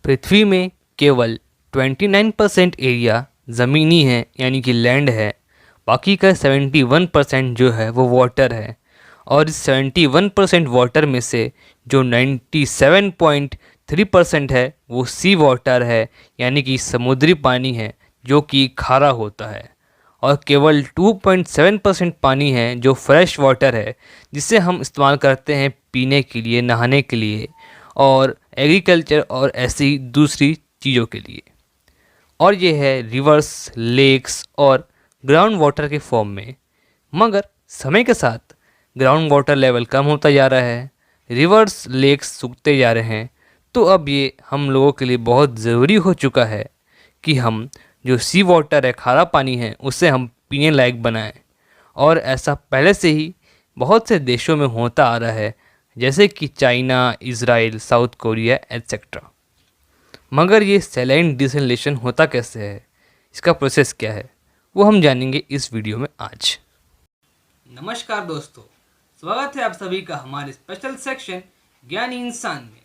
पृथ्वी में केवल 29% एरिया ज़मीनी है यानी कि लैंड है। बाकी का 71% जो है वो वाटर है। और इस 71% वाटर में से जो 97.3% है वो सी वाटर है यानी कि समुद्री पानी है जो कि खारा होता है। और केवल 2.7% पानी है जो फ्रेश वाटर है जिसे हम इस्तेमाल करते हैं पीने के लिए, नहाने के लिए और एग्रीकल्चर और ऐसी दूसरी चीज़ों के लिए। और ये है रिवर्स, लेक्स और ग्राउंड वाटर के फॉर्म में। मगर समय के साथ ग्राउंड वाटर लेवल कम होता जा रहा है, रिवर्स, लेक्स सूखते जा रहे हैं। तो अब ये हम लोगों के लिए बहुत ज़रूरी हो चुका है कि हम जो सी वाटर है, खारा पानी है, उसे हम पीने लायक बनाएं। और ऐसा पहले से ही बहुत से देशों में होता आ रहा है, जैसे कि China, Israel, south Korea etcetera. मगर ये सैलाइन डिसैलिनेशन होता कैसे है, इसका प्रोसेस क्या है, वो हम जानेंगे इस वीडियो में आज। नमस्कार दोस्तों, स्वागत है आप सभी का हमारे स्पेशल सेक्शन ज्ञानी इंसान में।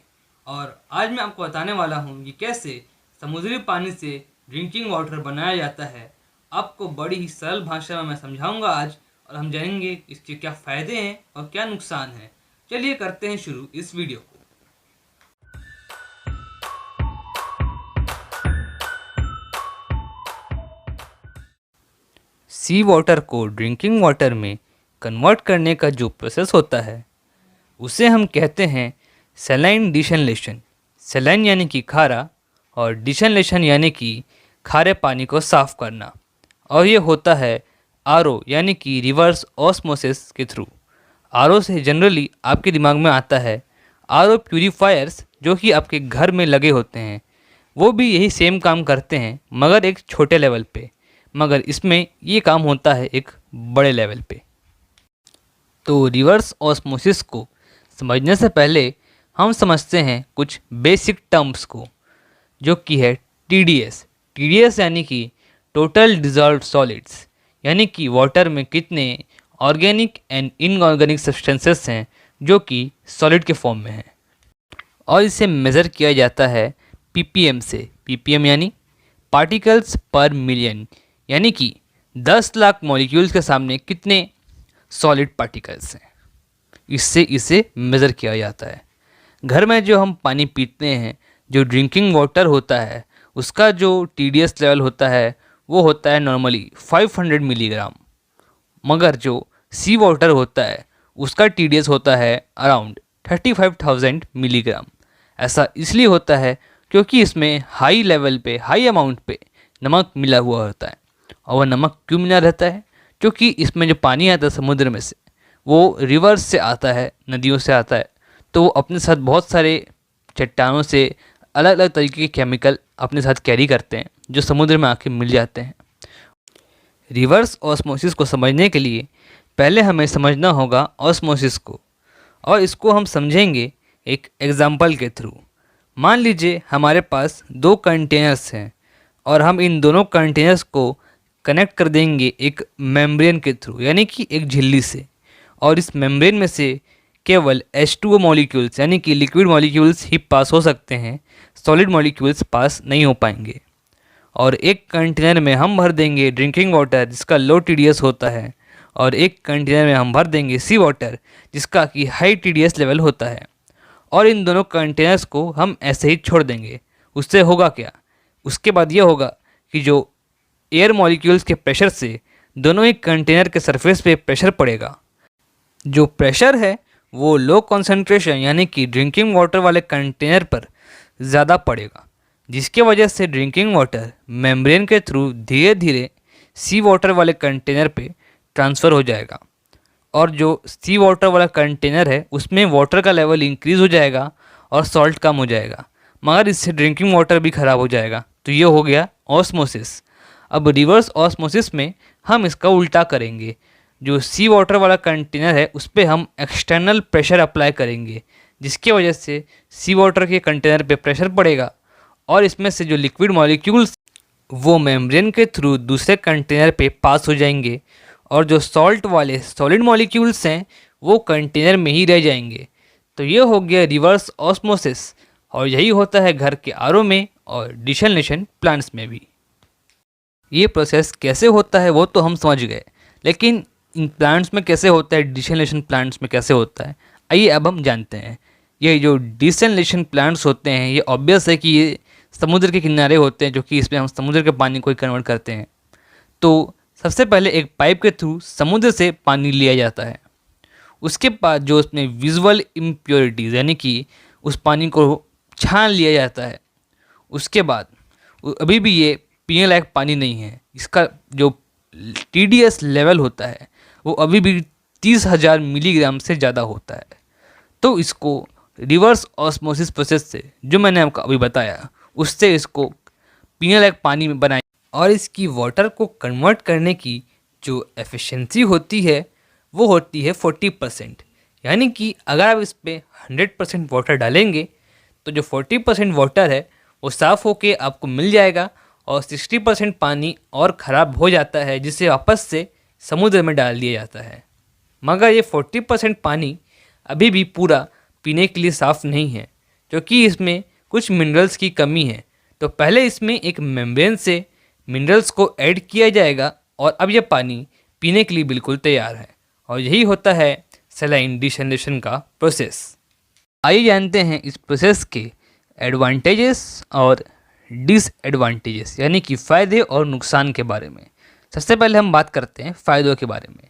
और आज मैं आपको बताने वाला हूँ कि कैसे समुद्री पानी से ड्रिंकिंग वाटर बनाया जाता है। आपको बड़ी ही सरल भाषा में मैं समझाऊंगा आज, और हम जानेंगे इसके क्या फ़ायदे हैं और क्या नुकसान है। चलिए करते हैं शुरू इस वीडियो को। सी वाटर को ड्रिंकिंग वाटर में कन्वर्ट करने का जो प्रोसेस होता है उसे हम कहते हैं सैलाइन डिसैलिनेशन। सैलाइन यानी कि खारा और डिसैलिनेशन यानी कि खारे पानी को साफ़ करना। और ये होता है आरओ यानी कि रिवर्स ऑस्मोसिस के थ्रू। आरओ से जनरली आपके दिमाग में आता है आरओ प्यूरीफायर्स जो कि आपके घर में लगे होते हैं। वो भी यही सेम काम करते हैं मगर एक छोटे लेवल पे। मगर इसमें ये काम होता है एक बड़े लेवल पे। तो रिवर्स ऑस्मोसिस को समझने से पहले हम समझते हैं कुछ बेसिक टर्म्स को, जो कि है टीडीएस। टीडीएस यानी कि टोटल डिजॉल्व्ड सॉलिड्स, यानी कि वाटर में कितने ऑर्गेनिक एंड इनऑर्गेनिक सब्सटेंसेस हैं जो कि सॉलिड के फॉर्म में हैं। और इसे मेज़र किया जाता है पीपीएम से। पीपीएम यानी पार्टिकल्स पर मिलियन, यानी कि 10 लाख मॉलिक्यूल्स के सामने कितने सॉलिड पार्टिकल्स हैं, इससे इसे मेज़र किया जाता है। घर में जो हम पानी पीते हैं, जो ड्रिंकिंग वाटर होता है, उसका जो टीडीएस लेवल होता है वो होता है नॉर्मली 500 मिलीग्राम। मगर जो सी वाटर होता है उसका टीडीएस होता है अराउंड 35,000 मिलीग्राम। ऐसा इसलिए होता है क्योंकि इसमें हाई लेवल पे, हाई अमाउंट पे नमक मिला हुआ होता है। और वह नमक क्यों मिला रहता है? क्योंकि इसमें जो पानी आता है समुद्र में से, वो रिवर्स से आता है, नदियों से आता है। तो वो अपने साथ बहुत सारे चट्टानों से अलग अलग तरीके के केमिकल अपने साथ कैरी करते हैं जो समुद्र में आके मिल जाते हैं। रिवर्स ऑस्मोसिस को समझने के लिए पहले हमें समझना होगा ऑस्मोसिस को, और इसको हम समझेंगे एक एग्जाम्पल के थ्रू। मान लीजिए हमारे पास 2 कंटेनर्स हैं और हम इन दोनों कंटेनर्स को कनेक्ट कर देंगे एक मेम्ब्रेन के थ्रू, यानी कि एक झिल्ली से। और इस मेम्ब्रेन में से केवल H2O मॉलिक्यूल्स यानी कि लिक्विड मॉलिक्यूल्स ही पास हो सकते हैं, सॉलिड मॉलिक्यूल्स पास नहीं हो पाएंगे। और एक कंटेनर में हम भर देंगे ड्रिंकिंग वाटर जिसका लो टीडीएस होता है, और एक कंटेनर में हम भर देंगे सी वाटर जिसका कि हाई टीडीएस लेवल होता है। और इन दोनों कंटेनर्स को हम ऐसे ही छोड़ देंगे। उससे होगा क्या? उसके बाद ये होगा कि जो एयर मॉलिक्यूल्स के प्रेशर से दोनों ही कंटेनर के सरफेस पे प्रेशर पड़ेगा। जो प्रेशर है वो लो कॉन्सेंट्रेशन यानी कि ड्रिंकिंग वाटर वाले कंटेनर पर ज़्यादा पड़ेगा, जिसके वजह से ड्रिंकिंग वाटर मेम्ब्रेन के थ्रू धीरे धीरे सी वाटर वाले कंटेनर पे ट्रांसफ़र हो जाएगा। और जो सी वाटर वाला कंटेनर है उसमें वाटर का लेवल इंक्रीज़ हो जाएगा और सॉल्ट कम हो जाएगा, मगर इससे ड्रिंकिंग वाटर भी ख़राब हो जाएगा। तो ये हो गया ऑस्मोसिस। अब रिवर्स ऑस्मोसिस में हम इसका उल्टा करेंगे। जो सी वाटर वाला कंटेनर है उस पर हम एक्सटर्नल प्रेशर अप्लाई करेंगे, जिसकी वजह से सी वाटर के कंटेनर पे प्रेशर पड़ेगा और इसमें से जो लिक्विड मॉलिक्यूल्स वो मेम्ब्रेन के थ्रू दूसरे कंटेनर पे पास हो जाएंगे, और जो सॉल्ट वाले सॉलिड मॉलिक्यूल्स हैं वो कंटेनर में ही रह जाएंगे। तो ये हो गया रिवर्स ऑस्मोसिस। और यही होता है घर के आरओ में और डिसैलिनेशन प्लांट्स में भी। ये प्रोसेस कैसे होता है वो तो हम समझ गए, लेकिन इन प्लांट्स में कैसे होता है, डिसैलिनेशन प्लांट्स में कैसे होता है, आइए अब हम जानते हैं। ये जो डिसैलिनेशन प्लांट्स होते हैं ये ऑब्वियस है कि ये समुद्र के किनारे होते हैं, जो कि इसमें हम समुद्र के पानी को कन्वर्ट करते हैं। तो सबसे पहले एक पाइप के थ्रू समुद्र से पानी लिया जाता है। उसके बाद जो उसमें विजुअल इम्प्योरिटीज़ यानी कि उस पानी को छान लिया जाता है। उसके बाद अभी भी ये पीने लायक पानी नहीं है, इसका जो TDS लेवल होता है वो अभी भी 30,000 मिलीग्राम से ज़्यादा होता है। तो इसको रिवर्स ऑस्मोसिस प्रोसेस से, जो मैंने आपको अभी बताया, उससे इसको पीने लायक पानी में बनाया और इसकी वाटर को कन्वर्ट करने की जो एफिशिएंसी होती है वो होती है 40%। यानी कि अगर आप इस पर 100% वाटर डालेंगे तो जो 40% वाटर है वो साफ़ होके आपको मिल जाएगा और 60% पानी और ख़राब हो जाता है, जिसे वापस से समुद्र में डाल दिया जाता है। मगर ये 40% पानी अभी भी पूरा पीने के लिए साफ़ नहीं है, क्योंकि इसमें कुछ मिनरल्स की कमी है। तो पहले इसमें एक मेम्ब्रेन से मिनरल्स को ऐड किया जाएगा और अब यह पानी पीने के लिए बिल्कुल तैयार है। और यही होता है सलाइन डिसैलिनेशन का प्रोसेस। आइए जानते हैं इस प्रोसेस के एडवांटेजेस और डिसएडवांटेजेस, यानी कि फ़ायदे और नुकसान के बारे में। सबसे पहले हम बात करते हैं फ़ायदों के बारे में।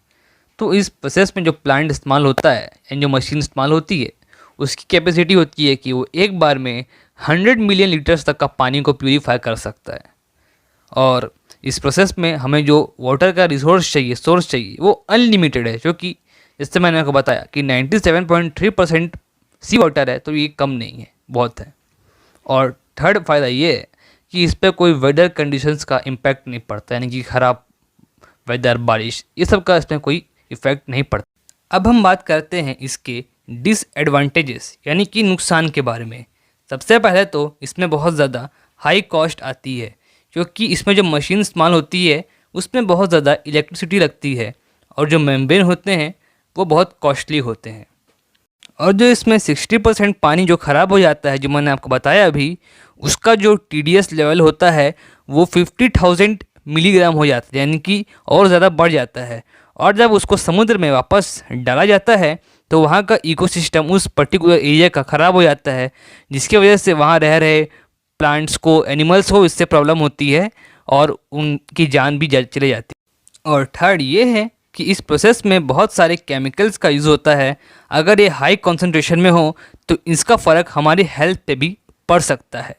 तो इस प्रोसेस में जो प्लांट इस्तेमाल होता है यानी जो मशीन इस्तेमाल होती है, उसकी कैपेसिटी होती है कि वो एक बार में 100 मिलियन लीटर्स तक का पानी को प्यूरीफाई कर सकता है। और इस प्रोसेस में हमें जो वाटर का रिसोर्स चाहिए, सोर्स चाहिए, वो अनलिमिटेड है, क्योंकि जैसे मैंने आपको बताया कि 97.3% सी वाटर है, तो ये कम नहीं है, बहुत है। और थर्ड फ़ायदा ये है कि इस पर कोई वेदर कंडीशंस का इम्पैक्ट नहीं पड़ता, यानी कि ख़राब वेदर, बारिश, ये सब का इसमें कोई इफ़ेक्ट नहीं पड़ता। अब हम बात करते हैं इसके डिसएडवांटेजेस यानी कि नुकसान के बारे में। सबसे पहले तो इसमें बहुत ज़्यादा हाई कॉस्ट आती है, क्योंकि इसमें जो मशीन इस्तेमाल होती है उसमें बहुत ज़्यादा इलेक्ट्रिसिटी लगती है और जो मेम्ब्रेन होते हैं वो बहुत कॉस्टली होते हैं। और जो इसमें 60% पानी जो ख़राब हो जाता है, जो मैंने आपको बताया अभी, उसका जो TDS लेवल होता है वो 50,000 मिलीग्राम हो जाता है, यानी कि और ज़्यादा बढ़ जाता है। और जब उसको समुद्र में वापस डाला जाता है तो वहाँ का इकोसिस्टम उस पर्टिकुलर एरिया का ख़राब हो जाता है, जिसकी वजह से वहाँ रह रहे प्लांट्स को, एनिमल्स को इससे प्रॉब्लम होती है और उनकी जान भी चले जाती है। और थर्ड ये है कि इस प्रोसेस में बहुत सारे केमिकल्स का यूज़ होता है। अगर ये हाई कॉन्सेंट्रेशन में हो तो इसका फ़र्क हमारी हेल्थ पे भी पड़ सकता है।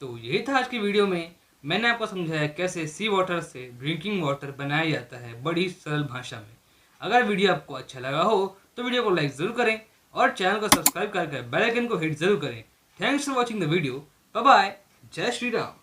तो यही था आज की वीडियो में। मैंने आपको समझाया कैसे सी वाटर से ड्रिंकिंग वाटर बनाया जाता है बड़ी सरल भाषा में। अगर वीडियो आपको अच्छा लगा हो तो वीडियो को लाइक ज़रूर करें और चैनल को सब्सक्राइब करके बेल आइकन को हिट ज़रूर करें। Thanks for watching the video. Bye bye. जय श्री राम।